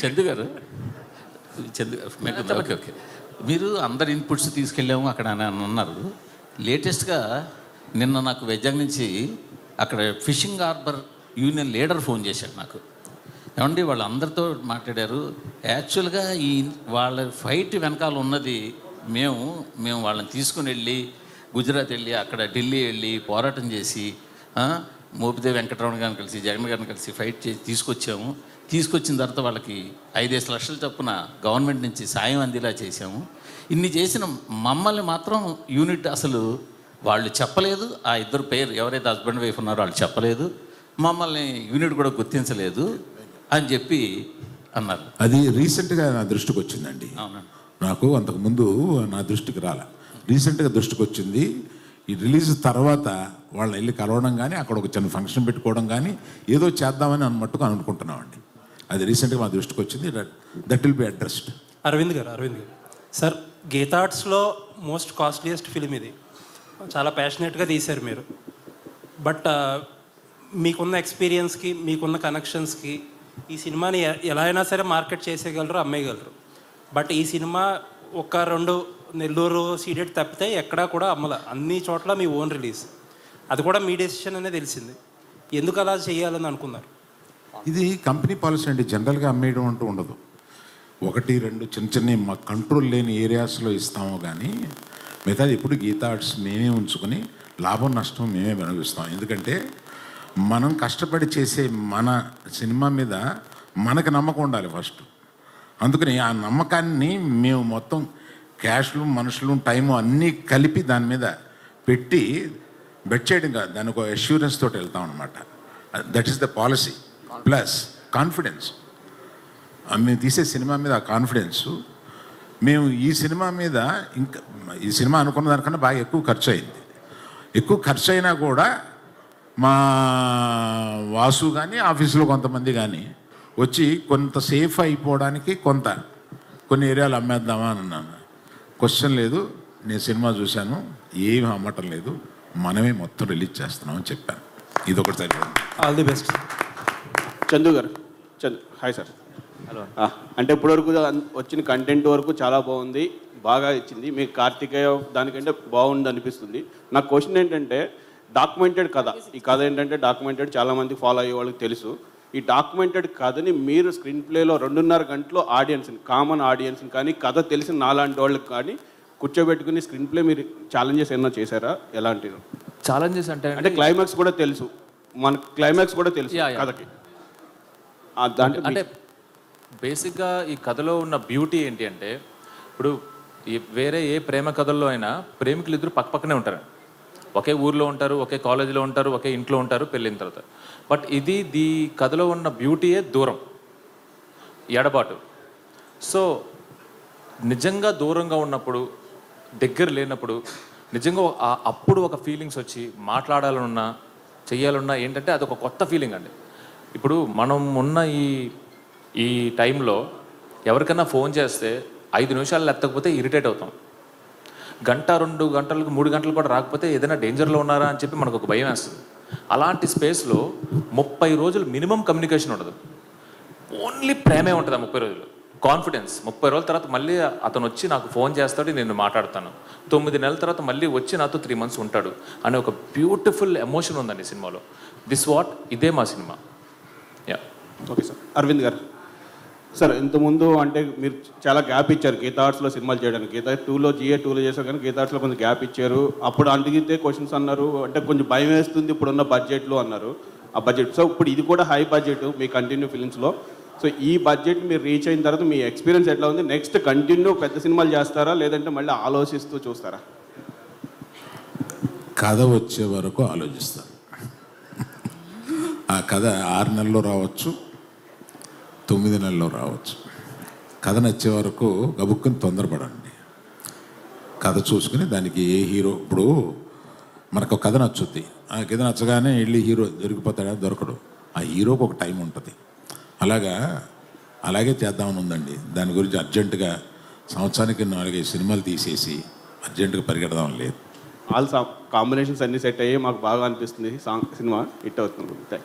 చందు గారు, okay okay, మీరు అందరి ఇన్పుట్స్ తీసుకెళ్ళాము అక్కడ అని అన్నారు. లేటెస్ట్గా నిన్న నాకు వైజాగ్ నుంచి అక్కడ fishing harbour union leader phone చేశాడు నాకు. ఏమండి వాళ్ళందరితో మాట్లాడారు. యాక్చువల్గా ఈ వాళ్ళ ఫైట్ వెనకాల ఉన్నది మేము వాళ్ళని తీసుకుని వెళ్ళి గుజరాత్ వెళ్ళి అక్కడ ఢిల్లీ వెళ్ళి పోరాటం చేసి మోపిదేవి వెంకటరమణ గారిని కలిసి జగన్ గారిని కలిసి ఫైట్ చేసి తీసుకొచ్చాము. తీసుకొచ్చిన తర్వాత వాళ్ళకి 5-5 లక్షల చొప్పున గవర్నమెంట్ నుంచి సాయం అందేలా చేశాము. ఇన్ని చేసిన మమ్మల్ని మాత్రం యూనిట్ అసలు వాళ్ళు చెప్పలేదు. ఆ ఇద్దరు పేరు ఎవరైతే హస్బెండ్ వైఫ్ ఉన్నారో వాళ్ళు చెప్పలేదు, మమ్మల్ని యూనిట్ కూడా గుర్తించలేదు అని చెప్పి అన్నారు. అది రీసెంట్గా నా దృష్టికి వచ్చిందండి. అవునండి, నాకు అంతకుముందు నా దృష్టికి రాలే, రీసెంట్గా దృష్టికి వచ్చింది. ఈ రిలీజ్ తర్వాత వాళ్ళని వెళ్ళి కలవడం కానీ అక్కడ ఒక చిన్న ఫంక్షన్ పెట్టుకోవడం కానీ ఏదో చేద్దామని అన్నట్టుగా అనుకుంటున్నామండి. అది రీసెంట్గా మా దృష్టికి వచ్చింది. That will be addressed. Arvind garu sir, Geetha ఆర్ట్స్లో మోస్ట్ కాస్ట్లీయెస్ట్ ఫిలిం ఇది. చాలా ప్యాషనేట్గా తీశారు మీరు. బట్ మీకున్న ఎక్స్పీరియన్స్కి, మీకున్న కనెక్షన్స్కి ఈ సినిమాని ఎలా అయినా సరే మార్కెట్ చేసేయగలరు, అమ్మేయగలరు. బట్ ఈ సినిమా 1-2 నెల్లూరు సీడెడ్ తప్పితే ఎక్కడా కూడా అమ్మల, అన్ని చోట్ల మీ ఓన్ రిలీజ్. అది కూడా మీ డెసిషన్ అనే తెలిసింది. ఎందుకు అలా చేయాలని అనుకున్నారు? ఇది కంపెనీ పాలసీ అండి. జనరల్గా అమ్మేయడం అంటూ ఉండదు. 1-2 చిన్న మా కంట్రోల్ లేని ఏరియాస్లో ఇస్తాము కానీ మిగతాది ఎప్పుడు గీతా ఆర్ట్స్ మేమే ఉంచుకొని లాభం నష్టం మేమే వినియోగిస్తాం. ఎందుకంటే మనం కష్టపడి చేసే మన సినిమా మీద మనకు నమ్మకం ఉండాలి ఫస్ట్. అందుకని ఆ నమ్మకాన్ని మేము మొత్తం క్యాష్లు, మనుషులు, టైము అన్నీ కలిపి దాని మీద పెట్టి బెట్ చేయడం కాదు, దాని ఒక అష్యూరెన్స్ తోటి వెళ్తాం అనమాట. That is the policy. Plus confidence. మేము తీసే సినిమా మీద ఆ కాన్ఫిడెన్సు. మేము ఈ సినిమా మీద ఇంకా ఈ సినిమా అనుకున్న దానికన్నా బాగా ఎక్కువ ఖర్చు అయింది. ఎక్కువ ఖర్చు అయినా కూడా మా వాసు కానీ ఆఫీసులో కొంతమంది కానీ వచ్చి కొంత సేఫ్ అయిపోవడానికి కొన్ని ఏరియాలు అమ్మేద్దామా అని అన్నాను. క్వశ్చన్ లేదు, నేను సినిమా చూశాను, ఏమి అమ్మటం లేదు, మనమే మొత్తం రిలీజ్ చేస్తున్నామని చెప్పాను. ఇది ఒకటి సరిపోయింది. All the best. చందు గారు, హాయ్ సార్. హలో. అంటే ఇప్పటివరకు వచ్చిన కంటెంట్ వరకు చాలా బాగుంది, బాగా ఇచ్చింది. మీకు కార్తికేయ దానికంటే బాగుంది అనిపిస్తుంది. నా క్వశ్చన్ ఏంటంటే, డాక్యుమెంటెడ్ కథ, ఈ కథ ఏంటంటే డాక్యుమెంటెడ్, చాలామంది ఫాలో అయ్యే వాళ్ళకి తెలుసు. ఈ డాక్యుమెంటెడ్ కథని మీరు స్క్రీన్ ప్లేలో 2.5 గంటలో ఆడియన్స్ని, కామన్ ఆడియన్స్ని కానీ కథ తెలిసిన నాలాంటి వాళ్ళకి కానీ కూర్చోబెట్టుకుని స్క్రీన్ ప్లే మీరు ఛాలెంజెస్ ఏమన్నా చేశారా? ఎలాంటివి ఛాలెంజెస్ అంటే క్లైమాక్స్ కూడా తెలుసు, మన క్లైమాక్స్ కూడా తెలుసు కథకి. అంటే బేసిక్గా ఈ కథలో ఉన్న బ్యూటీ ఏంటి అంటే, ఇప్పుడు వేరే ఏ ప్రేమ కథల్లో అయినా ప్రేమికులు ఇద్దరు పక్కనే ఉంటారు, ఒకే ఊర్లో ఉంటారు, ఒకే కాలేజీలో ఉంటారు, ఒకే ఇంట్లో ఉంటారు పెళ్ళిన తర్వాత. బట్ ఈ కథలో ఉన్న బ్యూటీయే దూరం, ఎడబాటు. సో నిజంగా దూరంగా ఉన్నప్పుడు, దగ్గర లేనప్పుడు నిజంగా అప్పుడు ఒక ఫీలింగ్స్ వచ్చి మాట్లాడాలనున్నా చెయ్యాలన్నా ఏంటంటే అదొక కొత్త ఫీలింగ్ అండి. ఇప్పుడు మనం ఉన్న ఈ టైంలో ఎవరికైనా ఫోన్ చేస్తే 5 నిమిషాలు ఎత్తకపోతే ఇరిటేట్ అవుతాం. 1-2 గంటలకు 3 గంటలు కూడా రాకపోతే ఏదైనా డేంజర్లో ఉన్నారా అని చెప్పి మనకు ఒక భయం వేస్తుంది. అలాంటి స్పేస్లో 30 రోజులు మినిమం కమ్యూనికేషన్ ఉండదు, ఓన్లీ ప్రేమే ఉంటుంది. 30 రోజులు కాన్ఫిడెన్స్. 30 రోజుల తర్వాత మళ్ళీ అతను వచ్చి నాకు ఫోన్ చేస్తాడు, నేను మాట్లాడతాను. 9 నెలల తర్వాత మళ్ళీ వచ్చి నాతో 3 months ఉంటాడు అనే ఒక బ్యూటిఫుల్ ఎమోషన్ ఉందండి సినిమాలో. ఇదే మా సినిమా. Yeah, okay sir. Aravind garu sir, ఇంతకుముందు అంటే మీరు చాలా గ్యాప్ ఇచ్చారు గీతా ఆర్ట్స్లో సినిమాలు చేయడానికి. గీతా 2లో GA2లో చేశారు కానీ గీతా ఆర్ట్స్లో కొంచెం గ్యాప్ ఇచ్చారు. అప్పుడు అడిగితే క్వశ్చన్స్ అన్నారు, అంటే కొంచెం భయం వేస్తుంది ఇప్పుడున్న బడ్జెట్లో అన్నారు. ఆ బడ్జెట్, సో ఇప్పుడు ఇది కూడా హై బడ్జెట్ మీ కంటిన్యూ ఫిలిమ్స్లో. సో ఈ బడ్జెట్ మీరు రీచ్ అయిన తర్వాత మీ ఎక్స్పీరియన్స్ ఎట్లా ఉంది? నెక్స్ట్ కంటిన్యూ పెద్ద సినిమాలు చేస్తారా, లేదంటే మళ్ళీ ఆలోచిస్తూ చూస్తారా? కథ వచ్చే వరకు ఆలోచిస్తాను. ఆ కథ 6 నెలల్లో రావచ్చు, 9 నెలల్లో రావచ్చు. కథ నచ్చే వరకు గబుక్కుని తొందరపడండి. కథ చూసుకుని దానికి ఏ హీరో, ఇప్పుడు మనకు కథ నచ్చుద్ది, ఆ కథ నచ్చగానే వెళ్ళి హీరో దొరికిపోతాడా? దొరకడు. ఆ హీరోకి ఒక టైం ఉంటుంది. అలాగే చేద్దామని ఉందండి. దాని గురించి అర్జెంటుగా సంవత్సరానికి 4-5 సినిమాలు తీసేసి అర్జెంటుగా పరిగెడదామని లేదు. ఆల్ కాంబినేషన్స్ అన్నీ సెట్ అయ్యి మాకు బాగా అనిపిస్తుంది. సినిమా హిట్ అవుతుంది.